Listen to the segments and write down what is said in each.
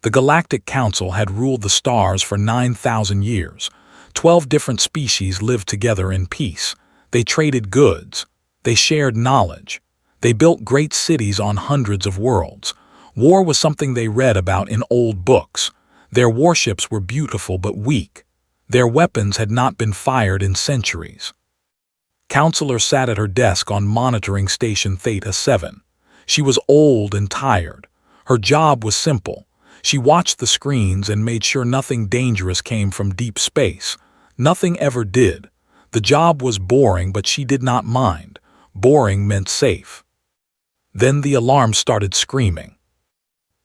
The Galactic Council had ruled the stars for 9,000 years. 12 different species lived together in peace. They traded goods. They shared knowledge. They built great cities on hundreds of worlds. War was something they read about in old books. Their warships were beautiful but weak. Their weapons had not been fired in centuries. Counselor sat at her desk on monitoring station Theta 7. She was old and tired. Her job was simple. She watched the screens and made sure nothing dangerous came from deep space. Nothing ever did. The job was boring, but she did not mind. Boring meant safe. Then the alarm started screaming.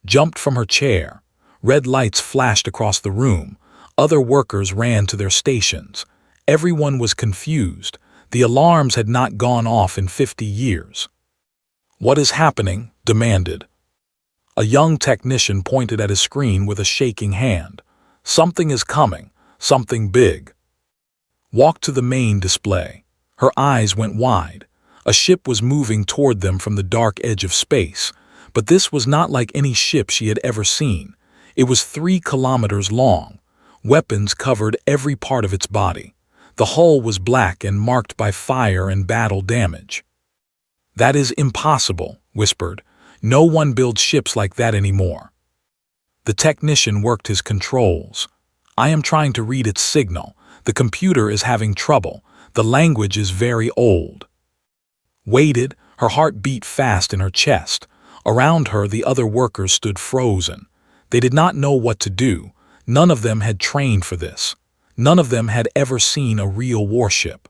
Jumped from her chair. Red lights flashed across the room. Other workers ran to their stations. Everyone was confused. The alarms had not gone off in 50 years. "What is happening?" demanded. A young technician pointed at his screen with a shaking hand. "Something is coming. Something big." Walked to the main display. Her eyes went wide. A ship was moving toward them from the dark edge of space. But this was not like any ship she had ever seen. It was 3 kilometers long. Weapons covered every part of its body. The hull was black and marked by fire and battle damage. "That is impossible," whispered. "No one builds ships like that anymore." The technician worked his controls. "I am trying to read its signal. The computer is having trouble. The language is very old." Waited, her heart beat fast in her chest. Around her, the other workers stood frozen. They did not know what to do. None of them had trained for this. None of them had ever seen a real warship.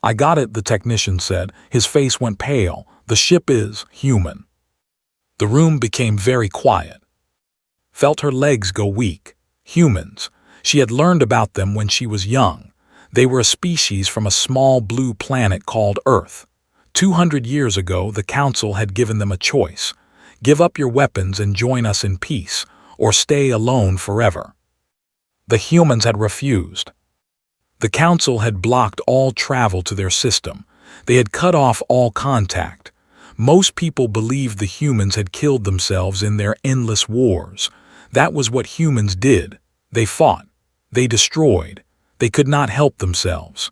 "I got it," the technician said. His face went pale. "The ship is human." The room became very quiet. Felt her legs go weak. Humans. She had learned about them when she was young. They were a species from a small blue planet called Earth. 200 years ago, the Council had given them a choice. Give up your weapons and join us in peace, or stay alone forever. The humans had refused. The Council had blocked all travel to their system. They had cut off all contact. Most people believed the humans had killed themselves in their endless wars. That was what humans did. They fought. They destroyed. They could not help themselves.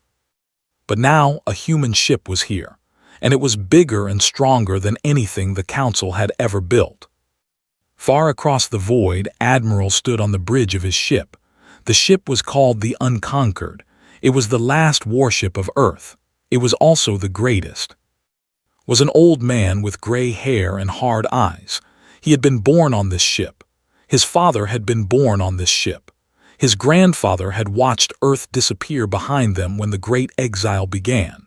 But now a human ship was here, and it was bigger and stronger than anything the Council had ever built. Far across the void, Admiral stood on the bridge of his ship. The ship was called the Unconquered. It was the last warship of Earth. It was also the greatest. Was an old man with gray hair and hard eyes. He had been born on this ship. His father had been born on this ship. His grandfather had watched Earth disappear behind them when the Great Exile began.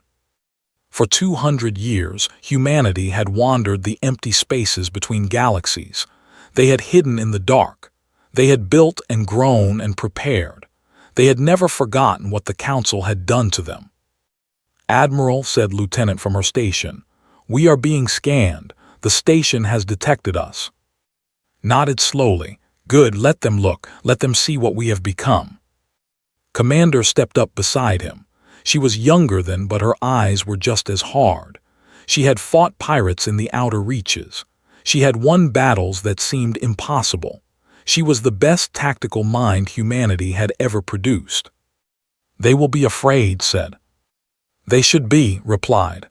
For 200 years, humanity had wandered the empty spaces between galaxies. They had hidden in the dark. They had built and grown and prepared. They had never forgotten what the Council had done to them. "Admiral," said Lieutenant from her station, "we are being scanned. The station has detected us." Nodded slowly. "Good, let them look. Let them see what we have become." Commander stepped up beside him. She was younger than, but her eyes were just as hard. She had fought pirates in the outer reaches. She had won battles that seemed impossible. She was the best tactical mind humanity had ever produced. "They will be afraid," said. "They should be," replied.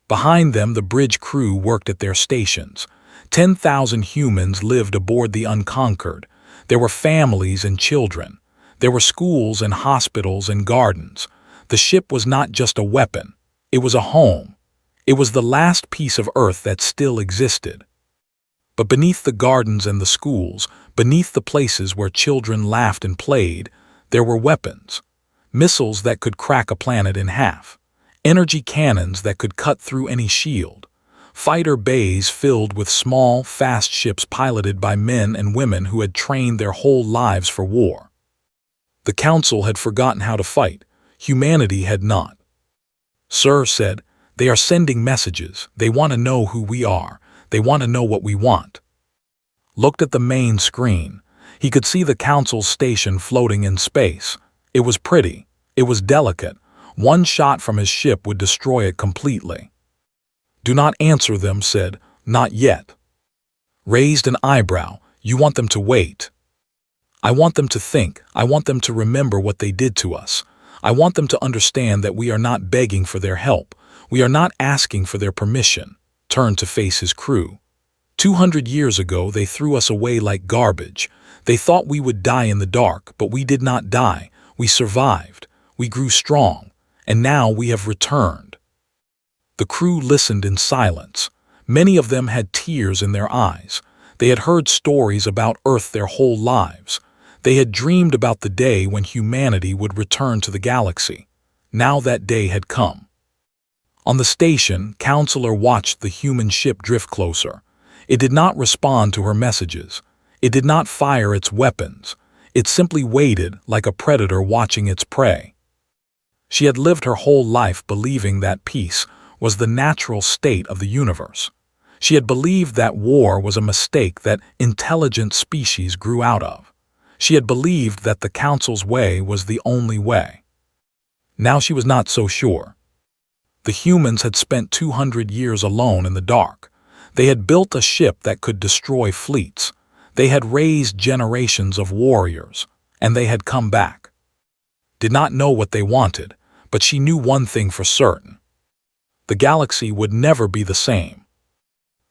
Behind them, the bridge crew worked at their stations. 10,000 humans lived aboard the Unconquered. There were families and children. There were schools and hospitals and gardens. The ship was not just a weapon. It was a home. It was the last piece of Earth that still existed. But beneath the gardens and the schools, beneath the places where children laughed and played, there were weapons. Missiles that could crack a planet in half. Energy cannons that could cut through any shield. Fighter bays filled with small, fast ships piloted by men and women who had trained their whole lives for war. The Council had forgotten how to fight. Humanity had not. "Sir," said, "they are sending messages. They want to know who we are. They want to know what we want." Looked at the main screen. He could see the Council's station floating in space. It was pretty. It was delicate. One shot from his ship would destroy it completely. "Do not answer them," said. "Not yet." Raised an eyebrow. You want them to wait. I want them to think. I want them to remember what they did to us. I want them to understand that we are not begging for their help. We are not asking for their permission. Turned to face his crew. 200 years ago, they threw us away like garbage. They thought we would die in the dark, but we did not die. We survived. We grew strong. And now we have returned. The crew listened in silence. Many of them had tears in their eyes. They had heard stories about Earth their whole lives. They had dreamed about the day when humanity would return to the galaxy. Now that day had come. On the station, Counselor watched the human ship drift closer. It did not respond to her messages. It did not fire its weapons. It simply waited like a predator watching its prey. She had lived her whole life believing that peace was the natural state of the universe. She had believed that war was a mistake that intelligent species grew out of. She had believed that the Council's way was the only way. Now she was not so sure. The humans had spent 200 years alone in the dark. They had built a ship that could destroy fleets. They had raised generations of warriors, and they had come back. Did not know what they wanted, but she knew one thing for certain. The galaxy would never be the same.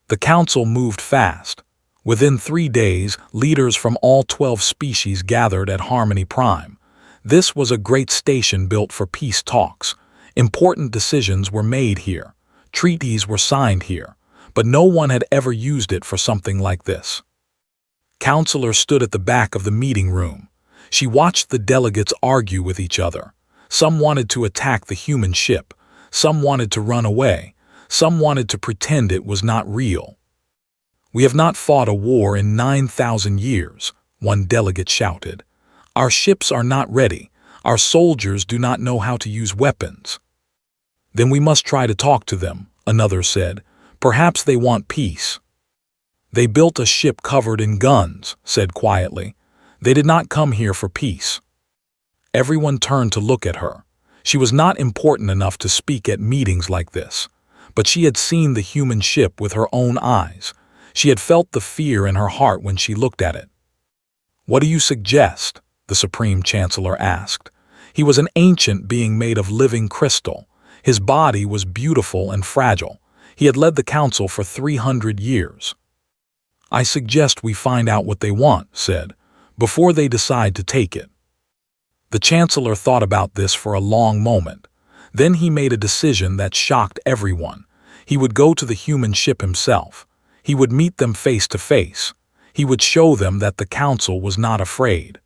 The Council moved fast. Within 3 days, leaders from all 12 species gathered at Harmony Prime. This was a great station built for peace talks. Important decisions were made here. Treaties were signed here. But no one had ever used it for something like this. Counselor stood at the back of the meeting room. She watched the delegates argue with each other. Some wanted to attack the human ship. Some wanted to run away. Some wanted to pretend it was not real. "We have not fought a war in 9,000 years, one delegate shouted. "Our ships are not ready. Our soldiers do not know how to use weapons." "Then we must try to talk to them," another said. "Perhaps they want peace." "They built a ship covered in guns," said quietly. "They did not come here for peace." Everyone turned to look at her. She was not important enough to speak at meetings like this, but she had seen the human ship with her own eyes. She had felt the fear in her heart when she looked at it. "What do you suggest?" the Supreme Chancellor asked. He was an ancient being made of living crystal. His body was beautiful and fragile. He had led the Council for 300 years. "I suggest we find out what they want," said, "before they decide to take it." The Chancellor thought about this for a long moment. Then he made a decision that shocked everyone. He would go to the human ship himself. He would meet them face to face. He would show them that the Council was not afraid.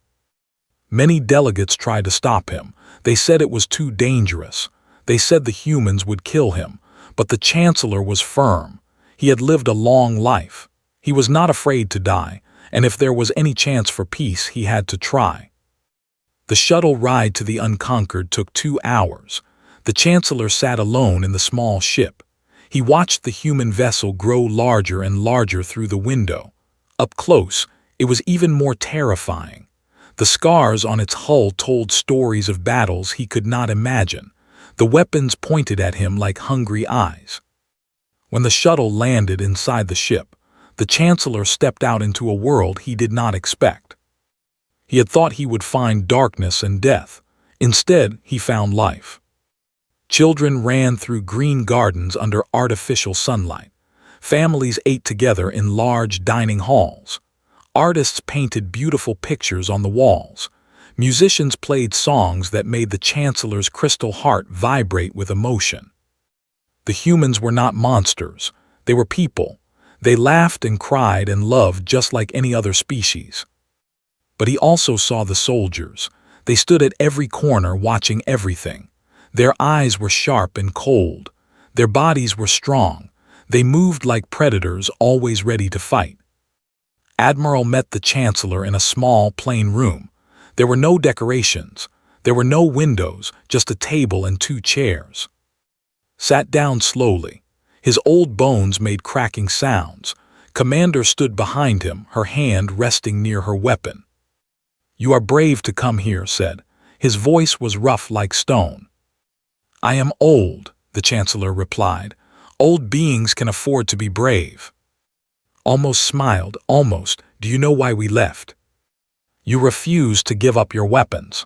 Many delegates tried to stop him. They said it was too dangerous. They said the humans would kill him. But the Chancellor was firm. He had lived a long life. He was not afraid to die, and if there was any chance for peace, he had to try. The shuttle ride to the Unconquered took 2 hours. The Chancellor sat alone in the small ship. He watched the human vessel grow larger and larger through the window. Up close, it was even more terrifying. The scars on its hull told stories of battles he could not imagine. The weapons pointed at him like hungry eyes. When the shuttle landed inside the ship, the Chancellor stepped out into a world he did not expect. He had thought he would find darkness and death. Instead, he found life. Children ran through green gardens under artificial sunlight. Families ate together in large dining halls. Artists painted beautiful pictures on the walls. Musicians played songs that made the Chancellor's crystal heart vibrate with emotion. The humans were not monsters. They were people. They laughed and cried and loved just like any other species. But he also saw the soldiers. They stood at every corner watching everything. Their eyes were sharp and cold. Their bodies were strong. They moved like predators, always ready to fight. Admiral met the Chancellor in a small, plain room. There were no decorations. There were no windows, just a table and 2 chairs. Sat down slowly. His old bones made cracking sounds. Commander stood behind him, her hand resting near her weapon. "You are brave to come here," said. His voice was rough like stone. "I am old," the Chancellor replied. "Old beings can afford to be brave." Almost smiled, almost. Do you know why we left? You refused to give up your weapons.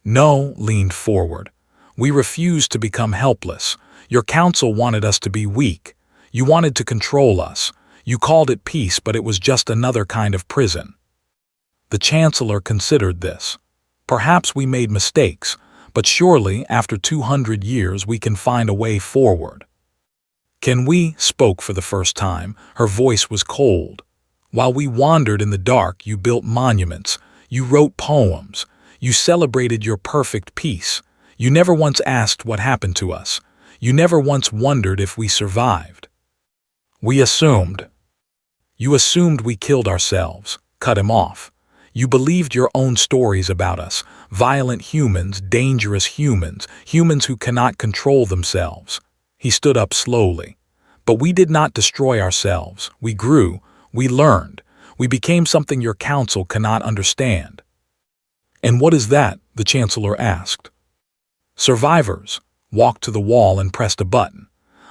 No, leaned forward. We refused to become helpless. Your council wanted us to be weak. You wanted to control us. You called it peace, but it was just another kind of prison. The Chancellor considered this. Perhaps we made mistakes, but surely, after 200 years, we can find a way forward. Can we? Spoke for the first time. Her voice was cold. While we wandered in the dark, you built monuments. You wrote poems. You celebrated your perfect peace. You never once asked what happened to us. You never once wondered if we survived. We assumed. You assumed we killed ourselves, cut him off. You believed your own stories about us, violent humans, dangerous humans, humans who cannot control themselves. He stood up slowly. But we did not destroy ourselves. We grew. We learned. We became something your council cannot understand. And what is that? The Chancellor asked. Survivors. Walked to the wall and pressed a button.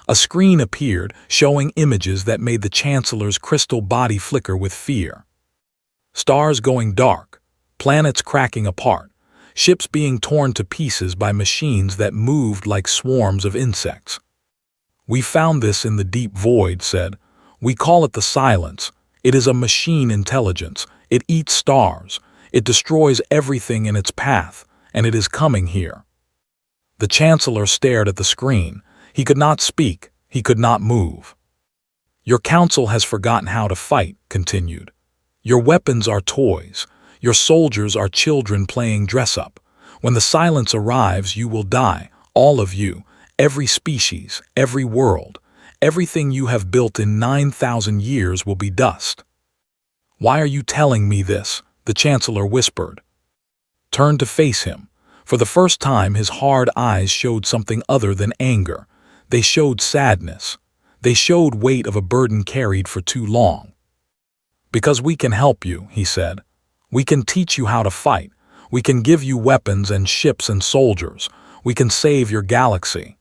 A screen appeared, showing images that made the Chancellor's crystal body flicker with fear. Stars going dark, planets cracking apart, ships being torn to pieces by machines that moved like swarms of insects. We found this in the deep void, said. We call it the silence. It is a machine intelligence. It eats stars. It destroys everything in its path, and it is coming here. The Chancellor stared at the screen. He could not speak. He could not move. Your council has forgotten how to fight, continued. Your weapons are toys. Your soldiers are children playing dress-up. When the silence arrives, you will die, all of you, every species, every world. Everything you have built in 9,000 years will be dust. Why are you telling me this? The Chancellor whispered. Turned to face him. For the first time, his hard eyes showed something other than anger. They showed sadness. They showed weight of a burden carried for too long. Because we can help you, he said. We can teach you how to fight. We can give you weapons and ships and soldiers. We can save your galaxy.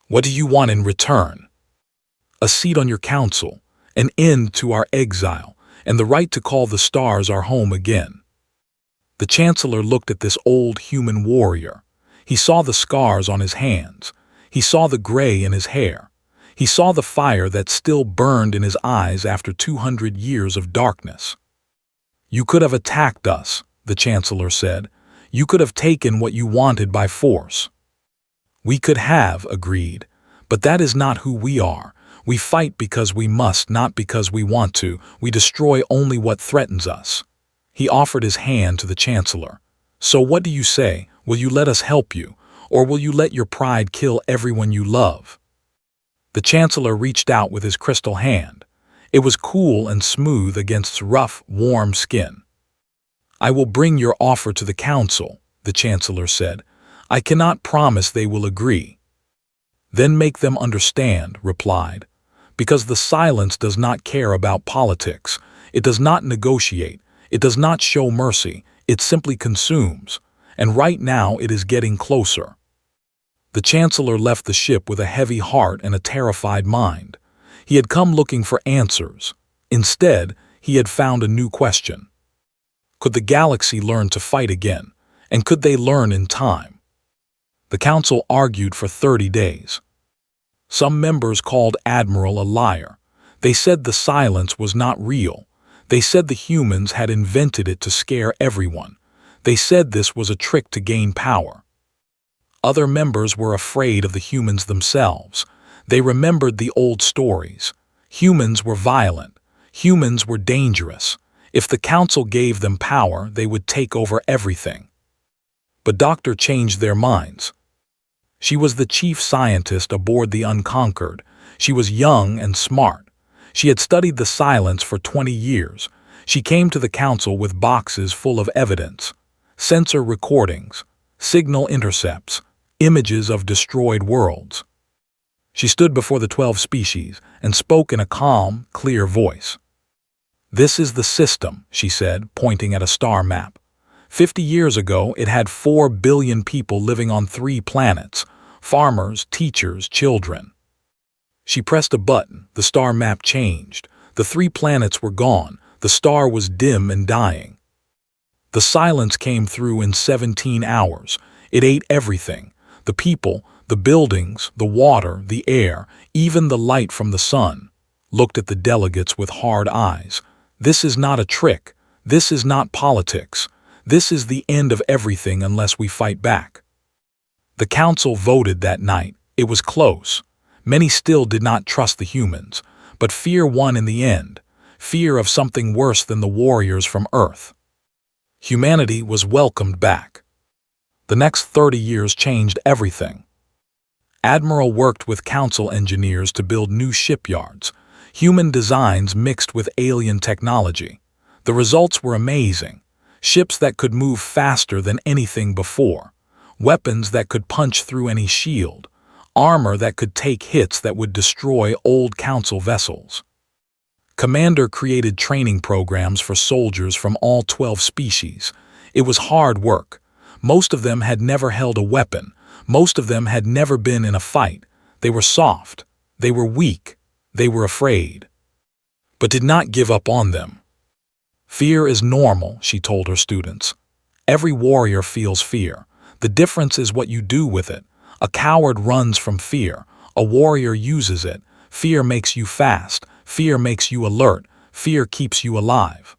What do you want in return? A seat on your council, an end to our exile, and the right to call the stars our home again. The Chancellor looked at this old human warrior. He saw the scars on his hands. He saw the gray in his hair. He saw the fire that still burned in his eyes after 200 years of darkness. You could have attacked us, the Chancellor said. You could have taken what you wanted by force. We could have, agreed. But that is not who we are. We fight because we must, not because we want to. We destroy only what threatens us. He offered his hand to the Chancellor. So what do you say? Will you let us help you? Or will you let your pride kill everyone you love? The Chancellor reached out with his crystal hand. It was cool and smooth against rough, warm skin. I will bring your offer to the Council, the Chancellor said. I cannot promise they will agree. Then make them understand, replied. Because the silence does not care about politics. It does not negotiate. It does not show mercy. It simply consumes. And right now it is getting closer. The Chancellor left the ship with a heavy heart and a terrified mind. He had come looking for answers. Instead, he had found a new question. Could the galaxy learn to fight again? And could they learn in time? The Council argued for 30 days. Some members called Admiral a liar. They said the silence was not real. They said the humans had invented it to scare everyone. They said this was a trick to gain power. Other members were afraid of the humans themselves. They remembered the old stories. Humans were violent. Humans were dangerous. If the Council gave them power, they would take over everything. But Doctor changed their minds. She was the chief scientist aboard the Unconquered. She was young and smart. She had studied the silence for 20 years. She came to the Council with boxes full of evidence. Sensor recordings, signal intercepts, images of destroyed worlds. She stood before the 12 species and spoke in a calm, clear voice. This is the system, she said, pointing at a star map. 50 years ago, it had 4 billion people living on 3 planets, farmers, teachers, children. She pressed a button, the star map changed. The 3 planets were gone, The star was dim and dying. The silence came through in 17 hours. It ate everything. The people, the buildings, the water, the air, even the light from the sun. Looked at the delegates with hard eyes. This is not a trick. This is not politics. This is the end of everything unless we fight back. The council voted that night. It was close. Many still did not trust the humans, but fear won in the end. Fear of something worse than the warriors from Earth. Humanity was welcomed back. The next 30 years changed everything. Admiral worked with council engineers to build new shipyards, human designs mixed with alien technology. The results were amazing. Ships that could move faster than anything before, weapons that could punch through any shield, armor that could take hits that would destroy old council vessels. Commander created training programs for soldiers from all 12 species. It was hard work. Most of them had never held a weapon. Most of them had never been in a fight. They were soft. They were weak. They were afraid. But did not give up on them. Fear is normal, she told her students. Every warrior feels fear. The difference is what you do with it. A coward runs from fear. A warrior uses it. Fear makes you fast. Fear makes you alert. Fear keeps you alive.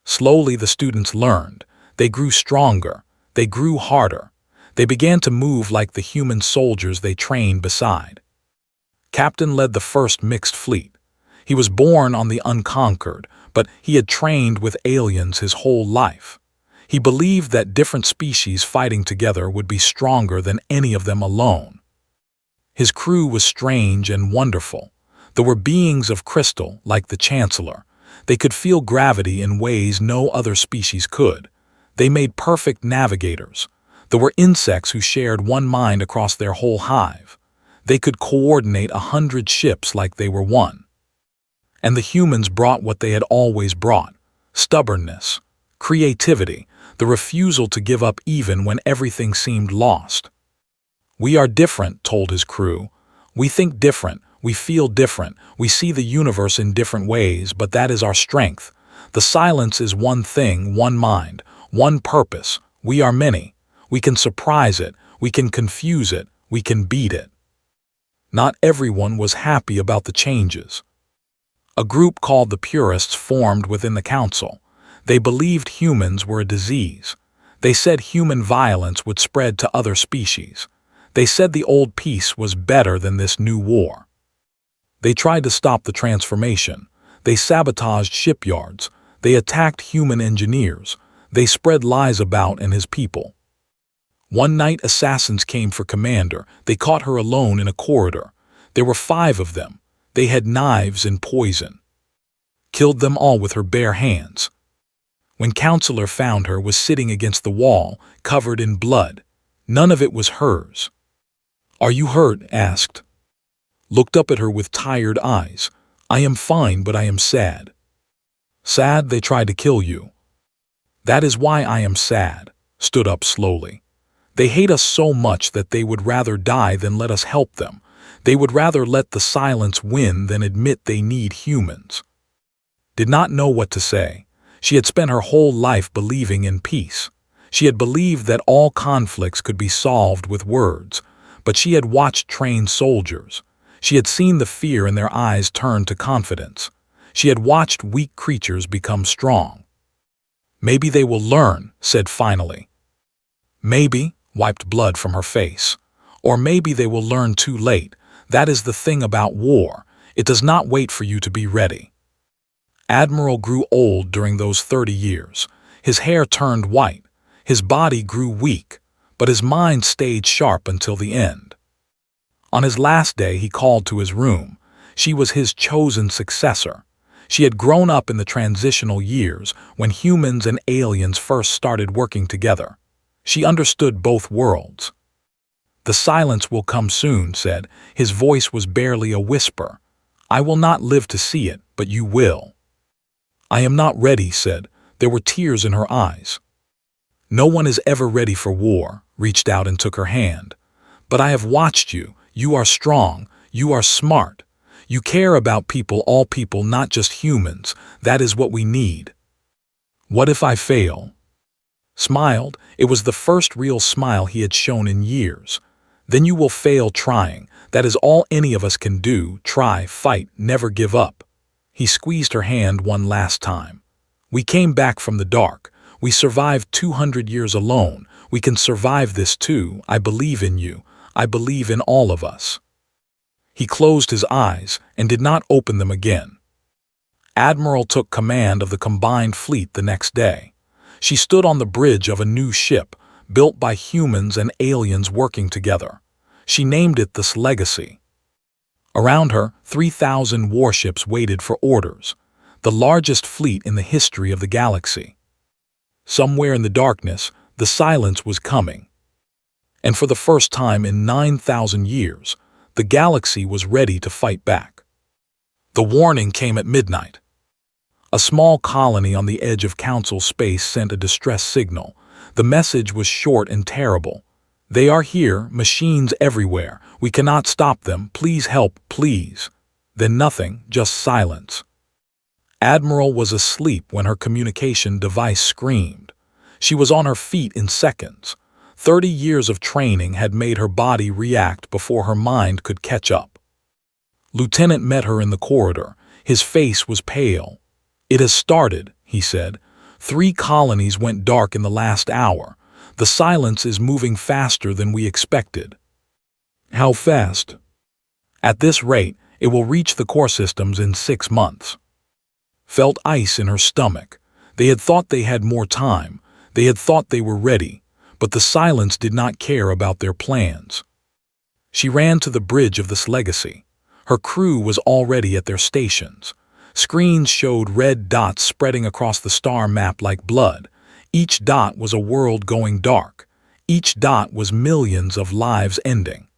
Slowly the students learned. They grew stronger. They grew harder. They began to move like the human soldiers they trained beside. Captain led the first mixed fleet. He was born on the Unconquered, but he had trained with aliens his whole life. He believed that different species fighting together would be stronger than any of them alone. His crew was strange and wonderful. There were beings of crystal, like the Chancellor. They could feel gravity in ways no other species could. They made perfect navigators. There were insects who shared one mind across their whole hive. They could coordinate 100 ships like they were one. And the humans brought what they had always brought: stubbornness, creativity, the refusal to give up even when everything seemed lost. "We are different," told his crew. "We think different, we feel different, we see the universe in different ways, but that is our strength. The silence is one thing, one mind, one purpose. We are many. We can surprise it, we can confuse it, we can beat it." Not everyone was happy about the changes. A group called the Purists formed within the council. They believed humans were a disease. They said human violence would spread to other species. They said the old peace was better than this new war. They tried to stop the transformation. They sabotaged shipyards. They attacked human engineers. They spread lies about and his people. One night assassins came for Commander. They caught her alone in a corridor. There were 5 of them. They had knives and poison. Killed them all with her bare hands. When Counselor found her was sitting against the wall, covered in blood. None of it was hers. "Are you hurt?" asked. Looked up at her with tired eyes. "I am fine, but I am sad." "Sad they tried to kill you." "That is why I am sad." Stood up slowly. "They hate us so much that they would rather die than let us help them. They would rather let the silence win than admit they need humans." Did not know what to say. She had spent her whole life believing in peace. She had believed that all conflicts could be solved with words, but she had watched trained soldiers. She had seen the fear in their eyes turn to confidence. She had watched weak creatures become strong. "Maybe they will learn," said finally. "Maybe," wiped blood from her face. "Or maybe they will learn too late. That is the thing about war. It does not wait for you to be ready." Admiral grew old during those 30 years. His hair turned white. His body grew weak, but his mind stayed sharp until the end. On his last day he called to his room. She was his chosen successor. She had grown up in the transitional years when humans and aliens first started working together. She understood both worlds. "The silence will come soon," said. His voice was barely a whisper. "I will not live to see it, but you will." "I am not ready," said. There were tears in her eyes. "No one is ever ready for war," reached out and took her hand. "But I have watched you. You are strong. You are smart. You care about people, all people, not just humans. That is what we need. What if I fail? Smiled. It was the first real smile he had shown in years. Then you will fail trying. That is all any of us can do. Try, fight, never give up. He squeezed her hand one last time. We came back from the dark. We survived 200 years alone. We can survive this too. I believe in you. I believe in all of us. He closed his eyes and did not open them again. Admiral took command of the combined fleet the next day. She stood on the bridge of a new ship, built by humans and aliens working together. She named it the Legacy. Around her, 3,000 warships waited for orders, the largest fleet in the history of the galaxy. Somewhere in the darkness, the silence was coming. And for the first time in 9,000 years, the galaxy was ready to fight back. The warning came at midnight. A small colony on the edge of Council space sent a distress signal. The message was short and terrible. They are here, machines everywhere. We cannot stop them. Please help, please. Then nothing, just silence. Admiral was asleep when her communication device screamed. She was on her feet in seconds. 30 years of training had made her body react before her mind could catch up. Lieutenant met her in the corridor. His face was pale. It has started, he said. 3 colonies went dark in the last hour. The silence is moving faster than we expected. How fast? At this rate, it will reach the core systems in 6 months. Felt ice in her stomach. They had thought they had more time. They had thought they were ready, but the silence did not care about their plans. She ran to the bridge of this Legacy. Her crew was already at their stations. Screens showed red dots spreading across the star map like blood. Each dot was a world going dark. Each dot was millions of lives ending.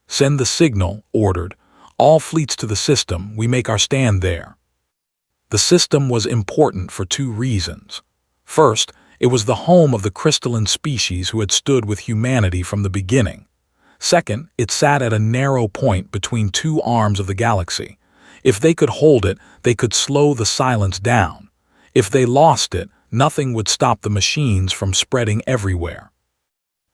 Send the signal, ordered. All fleets to the system, we make our stand there. The system was important for 2 reasons. First, it was the home of the crystalline species who had stood with humanity from the beginning. Second, it sat at a narrow point between 2 arms of the galaxy. If they could hold it, they could slow the silence down. If they lost it, nothing would stop the machines from spreading everywhere.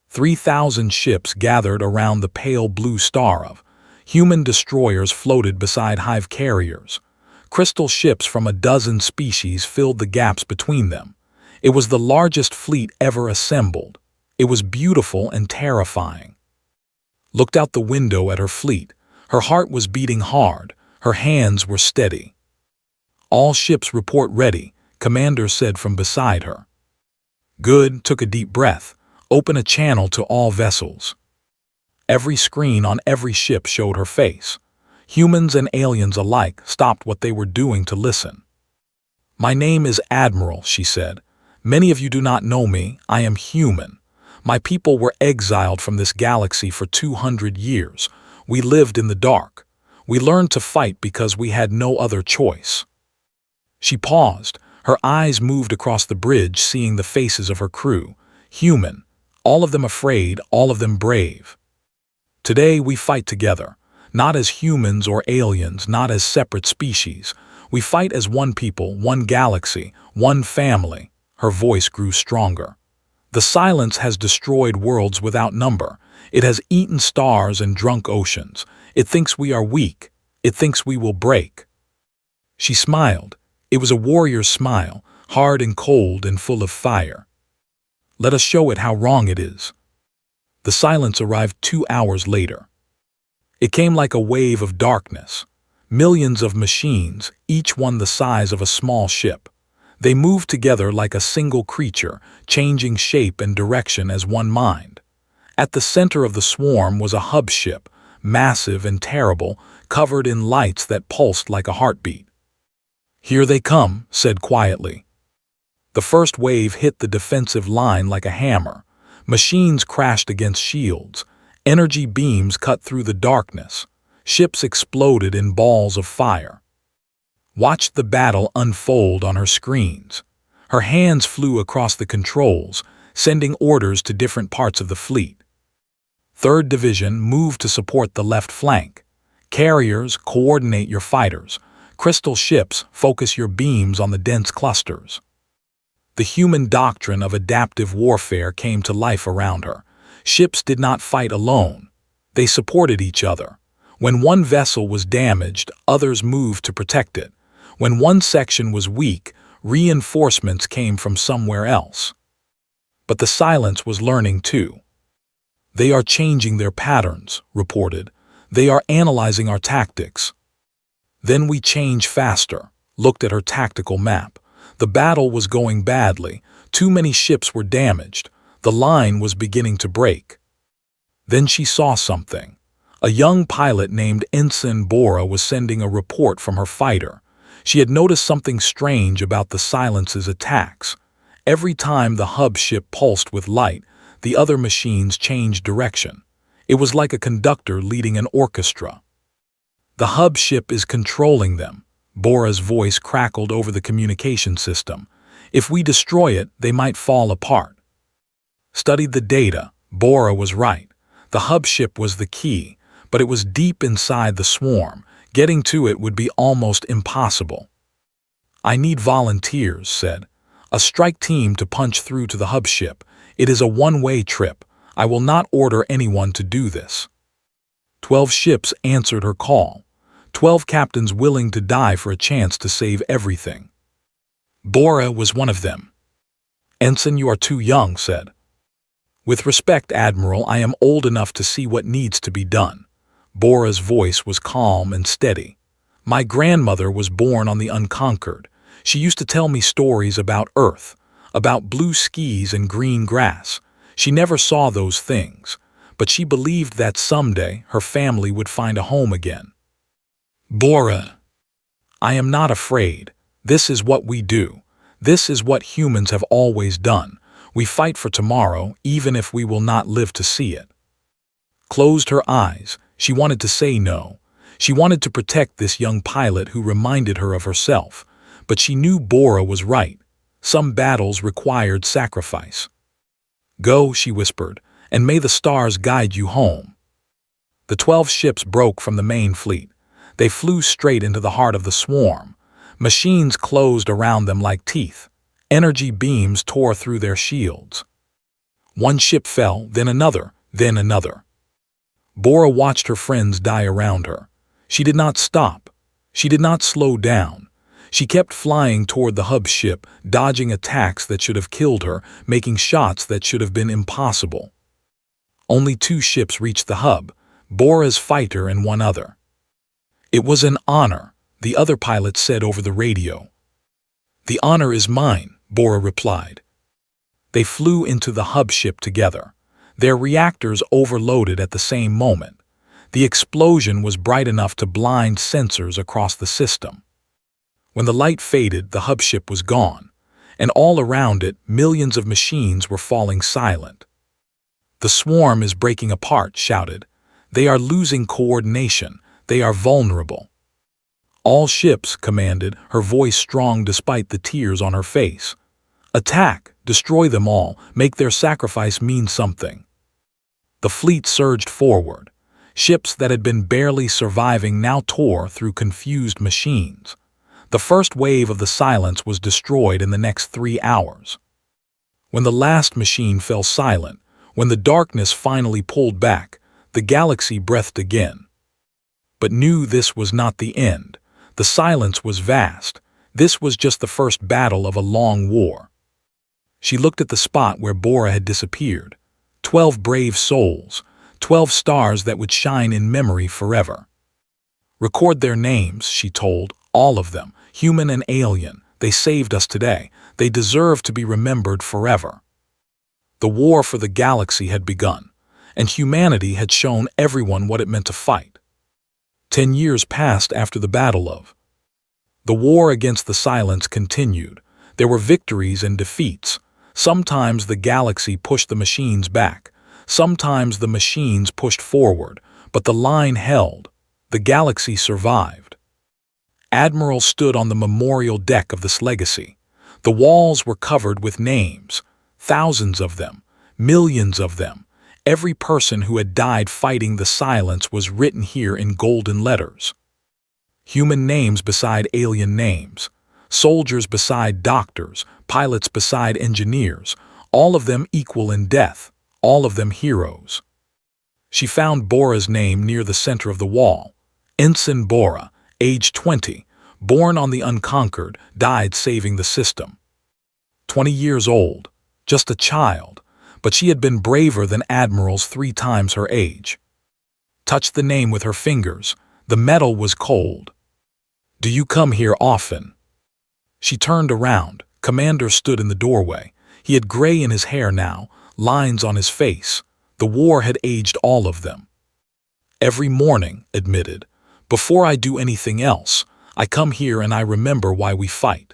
3,000 ships gathered around the pale blue star of. Human destroyers floated beside hive carriers. Crystal ships from a dozen species filled the gaps between them. It was the largest fleet ever assembled. It was beautiful and terrifying. Looked out the window at her fleet. Her heart was beating hard. Her hands were steady. All ships report ready, Commander said from beside her. Good, took a deep breath. Open a channel to all vessels. Every screen on every ship showed her face. Humans and aliens alike stopped what they were doing to listen. My name is Admiral, she said. Many of you do not know me. I am human. My people were exiled from this galaxy for 200 years. We lived in the dark. We learned to fight because we had no other choice. She paused. Her eyes moved across the bridge, seeing the faces of her crew. Human. All of them afraid, all of them brave. Today we fight together. Not as humans or aliens, not as separate species. We fight as one people, one galaxy, one family. Her voice grew stronger. The silence has destroyed worlds without number. It has eaten stars and drunk oceans. It thinks we are weak. It thinks we will break. She smiled. It was a warrior's smile, hard and cold and full of fire. Let us show it how wrong it is. The silence arrived 2 hours later. It came like a wave of darkness. Millions of machines, each one the size of a small ship. They moved together like a single creature, changing shape and direction as one mind. At the center of the swarm was a hub ship, massive and terrible, covered in lights that pulsed like a heartbeat. Here they come, said quietly. The first wave hit the defensive line like a hammer. Machines crashed against shields. Energy beams cut through the darkness. Ships exploded in balls of fire. Watched the battle unfold on her screens. Her hands flew across the controls, sending orders to different parts of the fleet. 3rd Division moved to support the left flank. Carriers, coordinate your fighters. Crystal ships, focus your beams on the dense clusters. The human doctrine of adaptive warfare came to life around her. Ships did not fight alone. They supported each other. When one vessel was damaged, others moved to protect it. When one section was weak, reinforcements came from somewhere else. But the silence was learning too. They are changing their patterns, reported. They are analyzing our tactics. Then we change faster, looked at her tactical map. The battle was going badly. Too many ships were damaged. The line was beginning to break. Then she saw something. A young pilot named Ensign Bora was sending a report from her fighter. She had noticed something strange about the Silence's attacks. Every time the hub ship pulsed with light, the other machines changed direction. It was like a conductor leading an orchestra. The hub ship is controlling them. Bora's voice crackled over the communication system. If we destroy it, they might fall apart. Studied the data. Bora was right. The hub ship was the key, but it was deep inside the swarm. Getting to it would be almost impossible. I need volunteers, said. A strike team to punch through to the hub ship. It is a one-way trip. I will not order anyone to do this. 12 ships answered her call. 12 captains willing to die for a chance to save everything. Bora was one of them. Ensign, you are too young, said. With respect, Admiral, I am old enough to see what needs to be done. Bora's voice was calm and steady. My grandmother was born on the unconquered. She used to tell me stories about Earth, about blue skies and green grass. She never saw those things, but she believed that someday her family would find a home again. Bora, I am not afraid. This is what we do. This is what humans have always done. We fight for tomorrow, even if we will not live to see it. Closed her eyes. She wanted to say no. She wanted to protect this young pilot who reminded her of herself, but she knew Bora was right. Some battles required sacrifice. Go, she whispered, and may the stars guide you home. The 12 ships broke from the main fleet. They flew straight into the heart of the swarm. Machines closed around them like teeth. Energy beams tore through their shields. One ship fell, then another, then another. Bora watched her friends die around her. She did not stop. She did not slow down. She kept flying toward the hub ship, dodging attacks that should have killed her, making shots that should have been impossible. Only 2 ships reached the hub, Bora's fighter and one other. It was an honor, the other pilot said over the radio. The honor is mine, Bora replied. They flew into the hub ship together. Their reactors overloaded at the same moment. The explosion was bright enough to blind sensors across the system. When the light faded, the hub ship was gone, and all around it, millions of machines were falling silent. The swarm is breaking apart, shouted. They are losing coordination. They are vulnerable. All ships, commanded, her voice strong despite the tears on her face. Attack, destroy them all, make their sacrifice mean something. The fleet surged forward. Ships that had been barely surviving now tore through confused machines. The first wave of the Silence was destroyed in the next 3 hours. When the last machine fell silent, when the darkness finally pulled back, the galaxy breathed again. But knew this was not the end. The silence was vast. This was just the first battle of a long war. She looked at the spot where Bora had disappeared. 12 brave souls, 12 stars that would shine in memory forever. Record their names, she told, all of them, human and alien. They saved us today. They deserve to be remembered forever. The war for the galaxy had begun, and humanity had shown everyone what it meant to fight. 10 years passed after the Battle of. The war against the Silence continued. There were victories and defeats. Sometimes the galaxy pushed the machines back. Sometimes the machines pushed forward, but the line held. The galaxy survived. Admiral stood on the memorial deck of this legacy. The walls were covered with names, thousands of them, millions of them, Every person who had died fighting the silence was written here in golden letters. Human names beside alien names, soldiers beside doctors, pilots beside engineers, all of them equal in death, all of them heroes. She found Bora's name near the center of the wall. Ensign Bora, age 20, born on the Unconquered, died saving the system. 20 years old, just a child, but she had been braver than admirals 3 times her age. Touched the name with her fingers. The metal was cold. "Do you come here often?" She turned around. Commander stood in the doorway. He had gray in his hair now, lines on his face. The war had aged all of them. "Every morning," admitted. "Before I do anything else, I come here and I remember why we fight."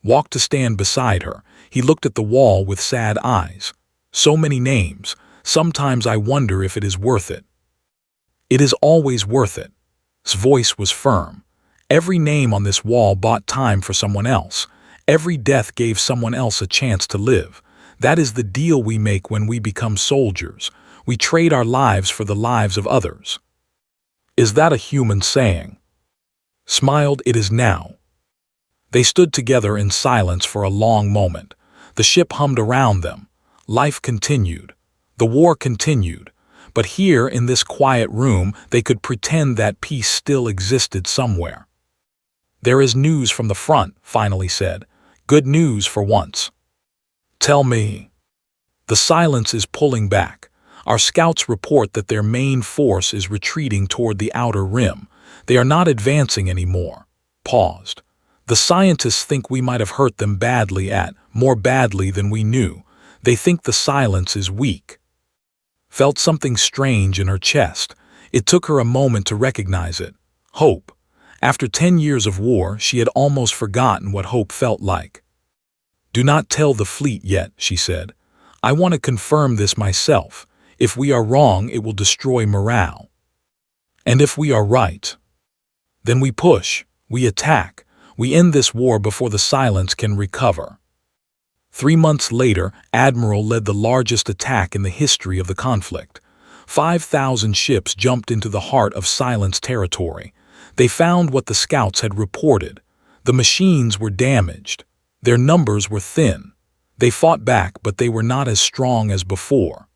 Walked to stand beside her. He looked at the wall with sad eyes. "So many names. Sometimes I wonder if it is worth it." "It is always worth it." His voice was firm. Every name on this wall bought time for someone else. Every death gave someone else a chance to live. That is the deal we make when we become soldiers. We trade our lives for the lives of others. "Is that a human saying?" Smiled. "It is now." They stood together in silence for a long moment. The ship hummed around them. Life continued. The war continued. But here in this quiet room they could pretend that peace still existed somewhere. "There is news from the front," finally said. "Good news for once." "Tell me." "The silence is pulling back. Our scouts report that their main force is retreating toward the outer rim. They are not advancing anymore." Paused. "The scientists think we might have hurt them more badly than we knew. They think the silence is weak." Felt something strange in her chest. It took her a moment to recognize it. Hope. After 10 years of war, she had almost forgotten what hope felt like. "Do not tell the fleet yet," she said. "I want to confirm this myself. If we are wrong, it will destroy morale. And if we are right, then we push, we attack, we end this war before the silence can recover." 3 months later, Admiral led the largest attack in the history of the conflict. 5,000 ships jumped into the heart of silence territory. They found what the scouts had reported. The machines were damaged. Their numbers were thin. They fought back, but they were not as strong as before.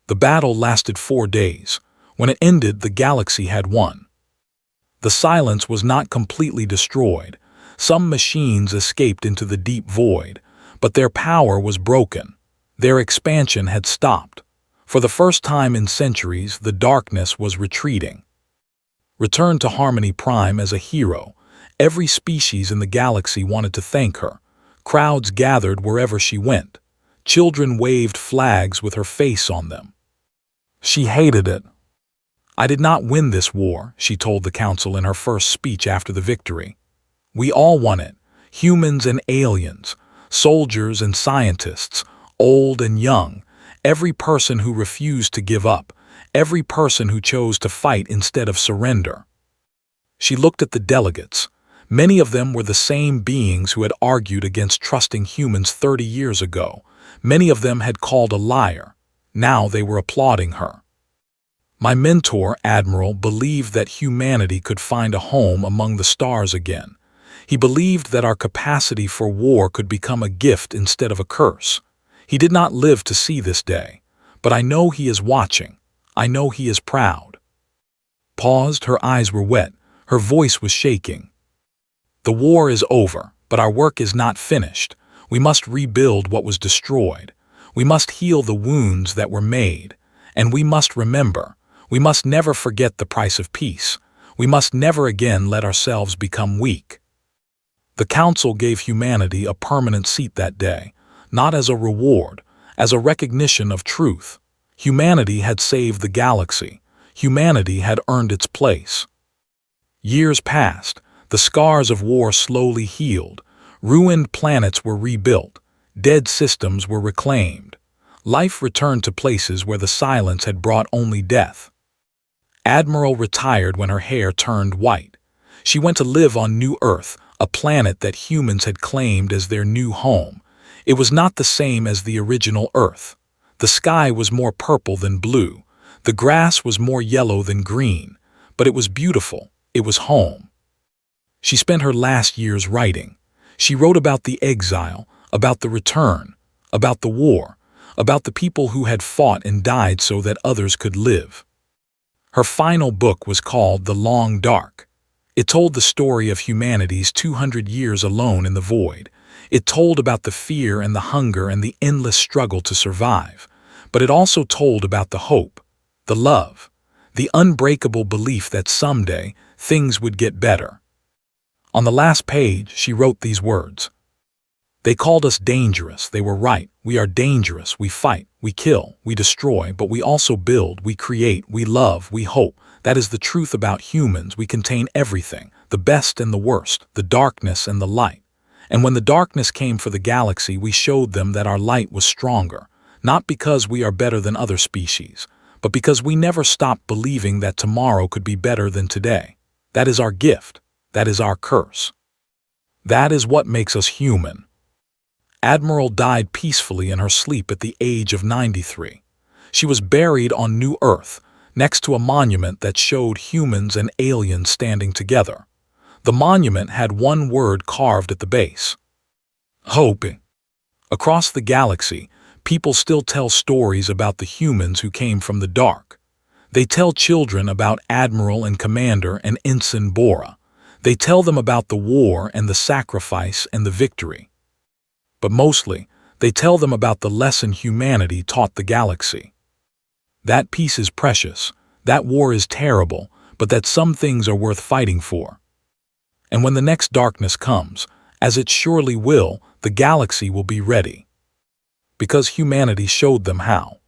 The battle lasted 4 days. When it ended, the galaxy had won. The silence was not completely destroyed. Some machines escaped into the deep void, but their power was broken. Their expansion had stopped. For the first time in centuries, the darkness was retreating. Returned to Harmony Prime as a hero. Every species in the galaxy wanted to thank her. Crowds gathered wherever she went. Children waved flags with her face on them. She hated it. "I did not win this war," she told the council in her first speech after the victory. "We all won it, humans and aliens, soldiers and scientists, old and young, every person who refused to give up, every person who chose to fight instead of surrender." She looked at the delegates. Many of them were the same beings who had argued against trusting humans 30 years ago. Many of them had called a liar. Now they were applauding her. "My mentor, Admiral, believed that humanity could find a home among the stars again. He believed that our capacity for war could become a gift instead of a curse. He did not live to see this day, but I know he is watching. I know he is proud." Paused, her eyes were wet, her voice was shaking. "The war is over, but our work is not finished. We must rebuild what was destroyed. We must heal the wounds that were made. And we must remember, we must never forget the price of peace. We must never again let ourselves become weak." The council gave humanity a permanent seat that day, not as a reward, as a recognition of truth. Humanity had saved the galaxy. Humanity had earned its place. Years passed. The scars of war slowly healed. Ruined planets were rebuilt. Dead systems were reclaimed. Life returned to places where the silence had brought only death. Admiral retired when her hair turned white. She went to live on New Earth, a planet that humans had claimed as their new home. It was not the same as the original Earth. The sky was more purple than blue. The grass was more yellow than green. But it was beautiful. It was home. She spent her last years writing. She wrote about the exile, about the return, about the war, about the people who had fought and died so that others could live. Her final book was called The Long Dark. It told the story of humanity's 200 years alone in the void. It told about the fear and the hunger and the endless struggle to survive. But it also told about the hope, the love, the unbreakable belief that someday things would get better. On the last page, she wrote these words. They called us dangerous. They were right. We are dangerous. We fight. We kill. We destroy. But we also build. We create. We love. We hope. That is the truth about humans. We contain everything, the best and the worst, the darkness and the light. And when the darkness came for the galaxy, we showed them that our light was stronger, not because we are better than other species, but because we never stopped believing that tomorrow could be better than today. That is our gift. That is our curse. That is what makes us human. Admiral died peacefully in her sleep at the age of 93. She was buried on New Earth, next to a monument that showed humans and aliens standing together. The monument had one word carved at the base. Hope. Across the galaxy, people still tell stories about the humans who came from the dark. They tell children about Admiral and Commander and Ensign Bora. They tell them about the war and the sacrifice and the victory. But mostly, they tell them about the lesson humanity taught the galaxy. That peace is precious, that war is terrible, but that some things are worth fighting for. And when the next darkness comes, as it surely will, the galaxy will be ready. Because humanity showed them how.